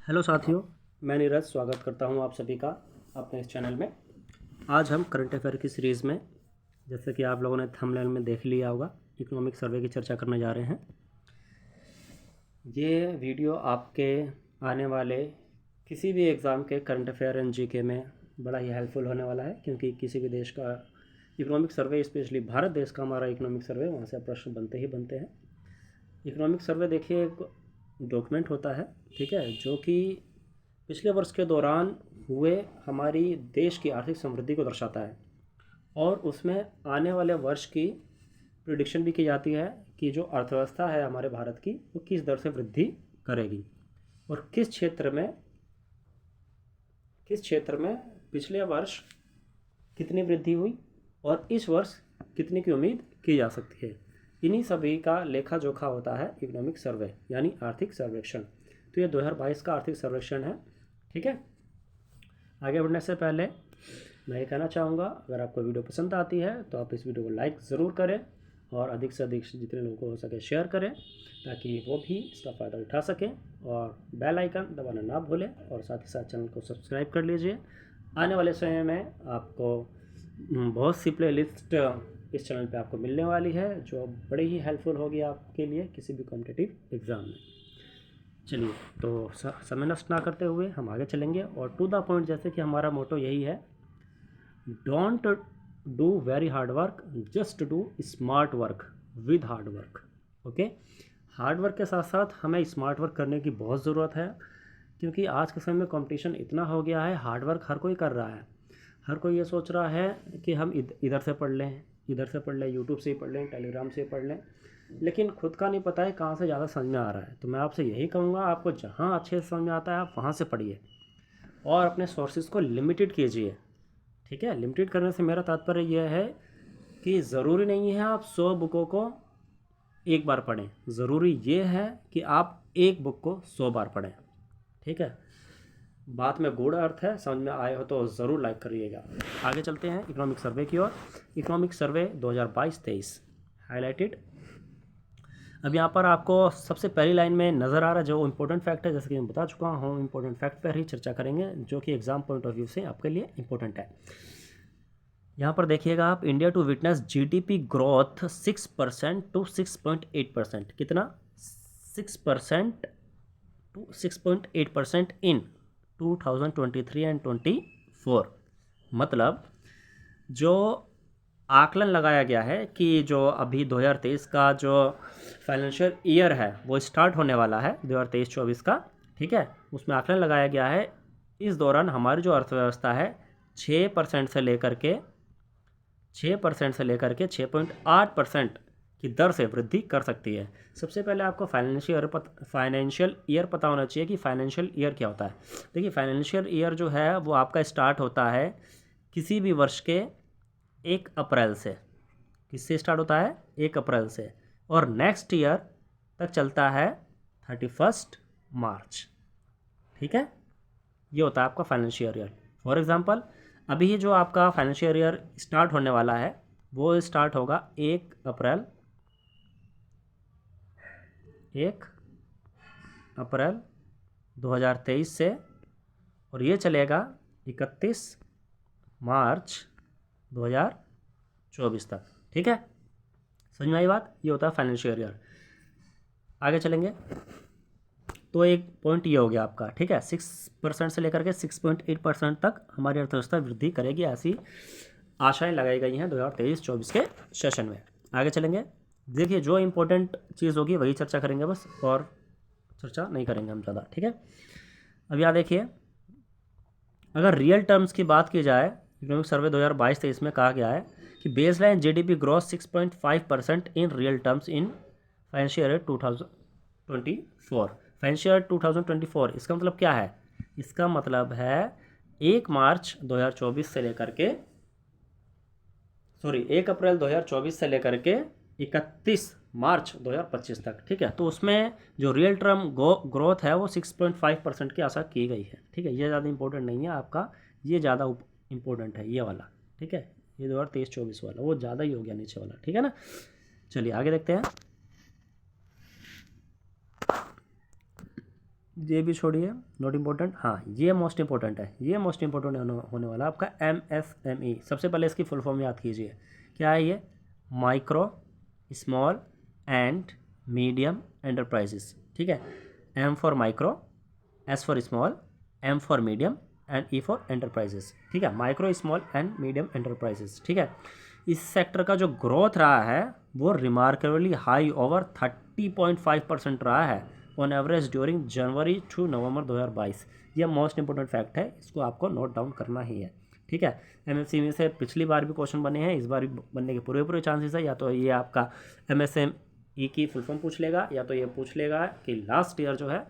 Hello साथियों, मैं नीरज स्वागत करता हूं आप सभी का अपने इस चैनल में। आज हम करंट अफेयर की सीरीज़ में, जैसे कि आप लोगों ने थंबनेल में देख लिया होगा, इकोनॉमिक सर्वे की चर्चा करने जा रहे हैं। ये वीडियो आपके आने वाले किसी भी एग्ज़ाम के करंट अफेयर एंड जीके में बड़ा ही हेल्पफुल होने वाला है, क्योंकि किसी भी देश का इकोनॉमिक सर्वे, स्पेशली भारत देश का हमारा इकोनॉमिक सर्वे, वहाँ से प्रश्न बनते ही बनते हैं। इकोनॉमिक सर्वे देखिए एक डॉक्यूमेंट होता है, ठीक है, जो कि पिछले वर्ष के दौरान हुए हमारी देश की आर्थिक समृद्धि को दर्शाता है, और उसमें आने वाले वर्ष की प्रिडिक्शन भी की जाती है कि जो अर्थव्यवस्था है हमारे भारत की, वो किस दर से वृद्धि करेगी और किस क्षेत्र में पिछले वर्ष कितनी वृद्धि हुई और इस वर्ष कितने की उम्मीद की जा सकती है। इन्हीं सभी का लेखा जोखा होता है इकोनॉमिक सर्वे, यानी आर्थिक सर्वेक्षण। तो ये 2022 का आर्थिक सर्वेक्षण है, ठीक है। आगे बढ़ने से पहले मैं ये कहना चाहूँगा, अगर आपको वीडियो पसंद आती है तो आप इस वीडियो को लाइक ज़रूर करें और अधिक से अधिक जितने लोगों को हो सके शेयर करें, ताकि वो भी इसका फ़ायदा उठा सकें। और बेल आइकन दबाना ना भूलें और साथ ही साथ चैनल को सब्सक्राइब कर लीजिए। आने वाले समय में आपको बहुत सी प्लेलिस्ट इस चैनल पे आपको मिलने वाली है, जो बड़ी ही हेल्पफुल होगी आपके लिए किसी भी कॉम्पिटिटिव एग्ज़ाम में। चलिए, तो समय नष्ट ना करते हुए हम आगे चलेंगे और टू द पॉइंट, जैसे कि हमारा मोटो यही है, don't do very hard work, just do smart work with hard work. Okay, hard work के साथ साथ हमें स्मार्ट वर्क करने की बहुत ज़रूरत है, क्योंकि आज के समय में कंपटीशन इतना हो गया है। हार्ड वर्क हर कोई कर रहा है, हर कोई ये सोच रहा है कि हम इधर से पढ़ लें, इधर से पढ़ लें, यूट्यूब से ही पढ़ लें, टेलीग्राम से ही पढ़ लें, लेकिन खुद का नहीं पता है कहाँ से ज़्यादा समझ में आ रहा है। तो मैं आपसे यही कहूँगा, आपको जहाँ अच्छे से समझ में आता है आप वहाँ से पढ़िए और अपने सोर्सेज को लिमिटेड कीजिए, ठीक है। लिमिटेड करने से मेरा तात्पर्य यह है कि ज़रूरी नहीं है आप 100 बुकों को एक बार पढ़ें, ज़रूरी ये है कि आप एक बुक को 100 बार पढ़ें, ठीक है। बात में गूढ़ अर्थ है, समझ में आए हो तो ज़रूर लाइक करिएगा। आगे चलते हैं इकोनॉमिक सर्वे की ओर। Economic survey 2022-23 highlighted. अब यहाँ पर आपको सबसे पहली लाइन में नज़र आ रहा है जो इम्पोर्टेंट फैक्ट है, जैसे कि मैं बता चुका हूँ, इम्पोर्टेंट फैक्ट पर ही चर्चा करेंगे, जो कि एग्जाम पॉइंट ऑफ व्यू से आपके लिए इम्पोर्टेंट है। यहाँ पर देखिएगा आप, India to witness GDP growth 6% to 6.8%। कितना? 6% टू 6.8% इन 2023 एंड 24। मतलब जो आकलन लगाया गया है कि जो अभी 2023 का जो फाइनेंशियल ईयर है वो स्टार्ट होने वाला है 2023-24 का, ठीक है, उसमें आकलन लगाया गया है इस दौरान हमारी जो अर्थव्यवस्था है 6% से लेकर के 6.8% की दर से वृद्धि कर सकती है। सबसे पहले आपको फाइनेंशियल ईयर पता होना चाहिए कि फाइनेंशियल ईयर क्या होता है। देखिए, फाइनेंशियल ईयर जो है वो आपका स्टार्ट होता है किसी भी वर्ष के 1 अप्रैल से। किससे स्टार्ट होता है? 1 अप्रैल से, और नेक्स्ट ईयर तक चलता है 31 मार्च, ठीक है। ये होता है आपका फाइनेंशियल ईयर। फॉर एग्जांपल, अभी जो आपका फाइनेंशियल ईयर स्टार्ट होने वाला है वो स्टार्ट होगा 1 अप्रैल 2023 से, और ये चलेगा 31 मार्च 2024 तक, ठीक है। समझ में आई बात? ये होता है फाइनेंशियल ईयर। आगे चलेंगे तो एक पॉइंट ये हो गया आपका, ठीक है। 6% से लेकर के 6.8% तक हमारी अर्थव्यवस्था वृद्धि करेगी, ऐसी आशाएं लगाई गई हैं 2023-24 के सेशन में। आगे चलेंगे, देखिए जो इम्पोर्टेंट चीज़ होगी वही चर्चा करेंगे बस, और चर्चा नहीं करेंगे हम ज़्यादा, ठीक है। अब यहाँ देखिए, अगर रियल टर्म्स की बात की जाए, इकोनॉमिक सर्वे 2022-23 में कहा गया है कि baseline GDP growth 6.5% in real terms in financial year 2024। Financial year 2024, इसका मतलब क्या है? इसका मतलब है 1 अप्रैल 2024 से लेकर के 31 मार्च 2025 तक, ठीक है। तो उसमें जो रियल टर्म ग्रोथ है वो 6.5% की आशा की गई है, ठीक है। ये ज़्यादा इंपॉर्टेंट नहीं है आपका, ये ज़्यादा इंपॉर्टेंट है ये वाला, ठीक है। ये 2023-24 वाला वो ज़्यादा ही हो गया नीचे वाला, ठीक है ना। चलिए आगे देखते हैं। ये भी छोड़िए, नॉट इम्पोर्टेंट। हाँ, ये मोस्ट इंपॉर्टेंट है, ये मोस्ट इंपॉर्टेंट होने वाला आपका MSME। सबसे पहले इसकी फुल फॉर्म याद कीजिए, क्या है ये? Micro, small and medium enterprises. ठीक है, M for micro, S for small, M for medium and E for enterprises. ठीक है, micro, small and medium enterprises. ठीक है, इस सेक्टर का जो ग्रोथ रहा है वो रिमार्केबली हाई, ओवर 30.5% रहा है on average during January to November 2022। यह मोस्ट इंपॉर्टेंट फैक्ट है, इसको आपको नोट डाउन करना ही है। ठीक है, MSME से पिछली बार भी क्वेश्चन बने हैं, इस बार भी बनने के पूरे चांसेस है। या तो ये आपका MSME की फुल फॉर्म पूछ लेगा, या तो ये पूछ लेगा कि लास्ट ईयर जो है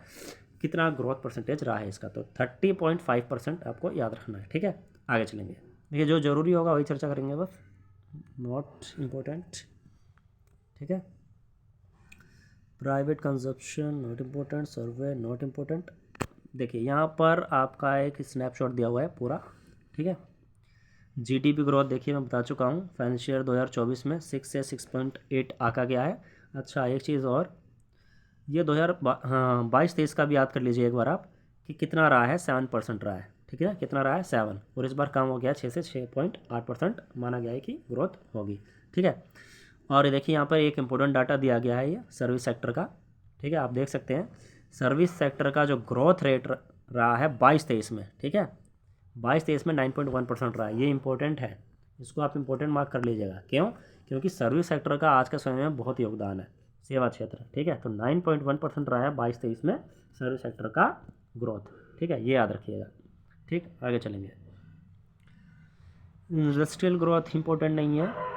कितना ग्रोथ परसेंटेज रहा है इसका। तो 30.5% आपको याद रखना है। ठीक है, आगे चलेंगे। देखिए, जो ज़रूरी होगा वही चर्चा करेंगे, बस नॉट इम्पोर्टेंट। ठीक है, private consumption not important, survey not important. देखिए, यहाँ पर आपका एक स्नैपशॉट दिया हुआ है पूरा। ठीक है, GDP ग्रोथ देखिए मैं बता चुका हूँ, फाइनेंशियल ईयर 2024 में 6 से 6.8 आका गया है। अच्छा, एक चीज़ और, ये 2022-23 का भी याद कर लीजिए एक बार आप, कि कितना रहा है? 7% रहा है। ठीक है, कितना रहा है? 7। और इस बार कम हो गया, 6 से 6.8% माना गया है कि ग्रोथ होगी। ठीक है, और ये देखिए यहाँ पर एक इम्पोर्टेंट डाटा दिया गया है, ये सर्विस सेक्टर का। ठीक है, आप देख सकते हैं सर्विस सेक्टर का जो ग्रोथ रेट रहा है 22-23 में। ठीक है, 22-23 में 9.1% रहा है। ये इंपॉर्टेंट है, इसको आप इंपॉर्टेंट मार्क कर लीजिएगा। क्यों? क्योंकि सर्विस सेक्टर का आज के समय में बहुत योगदान है, सेवा क्षेत्र। ठीक है, तो 9.1% रहा है 22-23 में सर्विस सेक्टर का ग्रोथ। ठीक है, ये याद रखिएगा। ठीक, आगे चलेंगे। इंडस्ट्रियल ग्रोथ इंपॉर्टेंट नहीं है।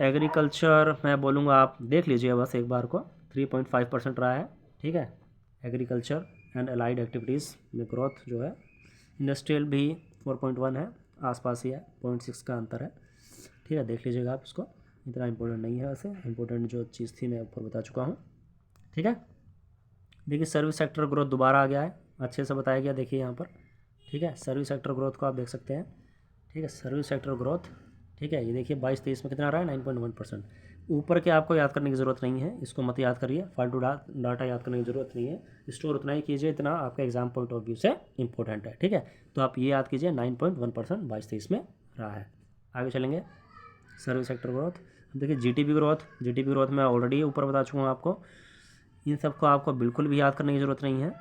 एग्रीकल्चर मैं बोलूँगा, आप देख लीजिए बस एक बार को, 3.5% रहा है। ठीक है, एग्रीकल्चर एंड अलाइड एक्टिविटीज़ में ग्रोथ जो है। इंडस्ट्रियल भी 4.1 है, आसपास ही है, 0.6 का अंतर है। ठीक है, देख लीजिएगा आप इसको, इतना इंपॉर्टेंट नहीं है वैसे। इंपॉर्टेंट जो चीज़ थी मैं ऊपर बता चुका हूँ। ठीक है, देखिए सर्विस सेक्टर ग्रोथ दोबारा आ गया है, अच्छे से बताया गया, देखिए यहाँ पर। ठीक है, सर्विस सेक्टर ग्रोथ को आप देख सकते हैं। ठीक है, सर्विस सेक्टर ग्रोथ। ठीक है, ये देखिए 22-23 में कितना रहा है? 9.1%। ऊपर के आपको याद करने की ज़रूरत नहीं है, इसको मत याद करिए, फालतू डाटा याद करने की ज़रूरत नहीं है। स्टोर उतना ही कीजिए, इतना आपका एग्जाम पॉइंट ऑफ व्यू से इंपॉर्टेंट है। ठीक है, तो आप ये याद कीजिए 9.1% 22-23 में रहा है। आगे चलेंगे, सर्विस सेक्टर ग्रोथ। देखिए GDP ग्रोथ मैं ऑलरेडी ऊपर बता चुका हूँ आपको, इन सबको आपको बिल्कुल भी याद करने की ज़रूरत नहीं है।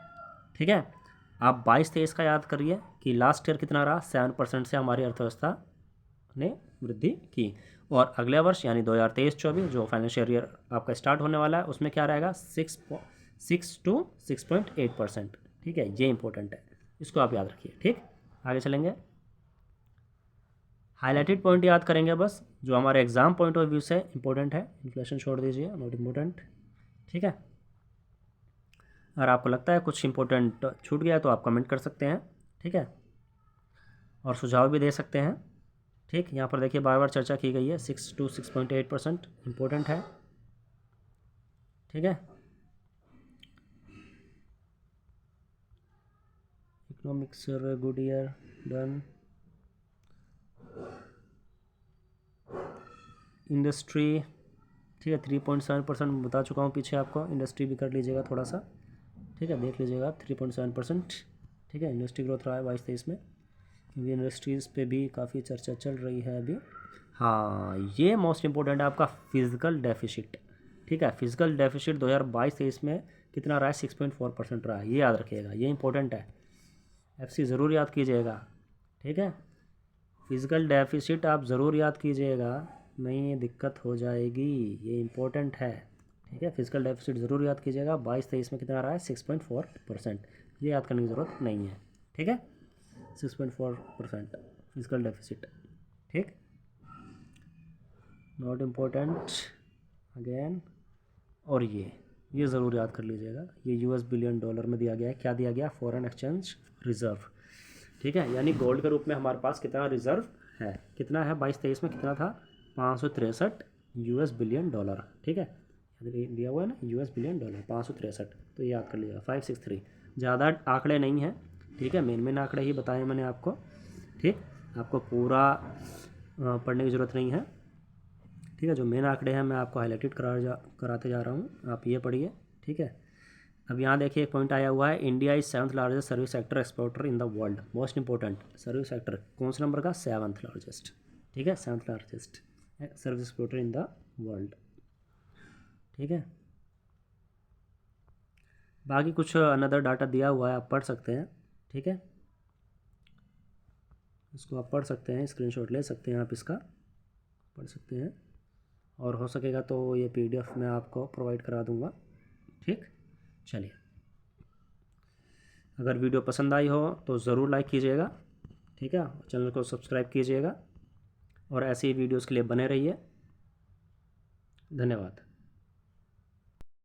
ठीक है, आप 22-23 का याद करिए कि लास्ट ईयर कितना रहा? 7% से हमारी अर्थव्यवस्था ने वृद्धि की। और अगले वर्ष यानी 2023-24 जो फाइनेंशियल ईयर आपका स्टार्ट होने वाला है, उसमें क्या रहेगा? 6 to 6.8%। ठीक है, ये इंपॉर्टेंट है, इसको आप याद रखिए। ठीक, आगे चलेंगे। हाईलाइटेड पॉइंट याद करेंगे बस, जो हमारे एग्जाम पॉइंट ऑफ व्यू से इंपॉर्टेंट है। इन्फ्लेशन छोड़ दीजिए, नॉट इम्पोर्टेंट। ठीक है, अगर आपको लगता है कुछ इंपॉर्टेंट छूट गया तो आप कमेंट कर सकते हैं। ठीक है, और सुझाव भी दे सकते हैं। ठीक, यहाँ पर देखिए बार बार चर्चा की गई है, 6 to 6.8% इम्पोर्टेंट है। ठीक है, economic survey good year done. Industry, ठीक है, 3.7% बता चुका हूँ पीछे आपको, इंडस्ट्री भी कर लीजिएगा थोड़ा सा। ठीक है, देख लीजिएगा आप, 3.7%। ठीक है, इंडस्ट्री ग्रोथ रहा है 22-23 में, क्योंकि इंडस्ट्रीज़ पे भी काफ़ी चर्चा चल रही है अभी। हाँ, ये मोस्ट इंपॉर्टेंट है आपका फिजिकल डेफिसिट। ठीक है, फिजिकल डेफिसिट 2022-23 में कितना रहा है? 6.4% रहा है, ये याद रखिएगा, ये इंपॉर्टेंट है, FC ज़रूर याद कीजिएगा। ठीक है, फिजिकल डेफिसिट आप ज़रूर याद कीजिएगा, नहीं दिक्कत हो जाएगी, ये इंपॉर्टेंट है। ठीक है, फिजिकल डेफिसिट ज़रूर याद कीजिएगा। 22-23 में कितना रहा है? 6.4%, ये याद करने की ज़रूरत नहीं है। ठीक है, 6.4% फिजिकल डेफिसिट। ठीक, नॉट इम्पोर्टेंट अगेन। और ये ज़रूर याद कर लीजिएगा, ये US बिलियन डॉलर में दिया गया है। क्या दिया गया? Foreign exchange reserve. ठीक है, यानी गोल्ड के रूप में हमारे पास कितना रिजर्व है? कितना है? 22-23 में कितना था? 563 US बिलियन डॉलर। ठीक है, दिया हुआ है ना, US बिलियन डॉलर 563, तो ये याद कर लीजिएगा 563। ज़्यादा आंकड़े नहीं हैं। ठीक है, मेन आंकड़े ही बताए मैंने आपको। ठीक, आपको पूरा पढ़ने की ज़रूरत नहीं है। ठीक है, जो मेन आंकड़े हैं मैं आपको हाईलाइटेड कराते जा रहा हूँ, आप ये पढ़िए। ठीक है, अब यहाँ देखिए एक पॉइंट आया हुआ है, India is 7th largest service sector exporter in the world. Most important, service sector कौन से नंबर का? 7th largest. ठीक है, 7th largest service exporter in the world. ठीक है, बाकी कुछ अनदर डाटा दिया हुआ है, आप पढ़ सकते हैं। ठीक है, इसको आप पढ़ सकते हैं, स्क्रीनशॉट ले सकते हैं, आप इसका पढ़ सकते हैं, और हो सकेगा तो ये PDF मैं आपको प्रोवाइड करा दूंगा। ठीक, चलिए, अगर वीडियो पसंद आई हो तो ज़रूर लाइक कीजिएगा। ठीक है, चैनल को सब्सक्राइब कीजिएगा और ऐसी ही वीडियोज़ के लिए बने रहिए। धन्यवाद।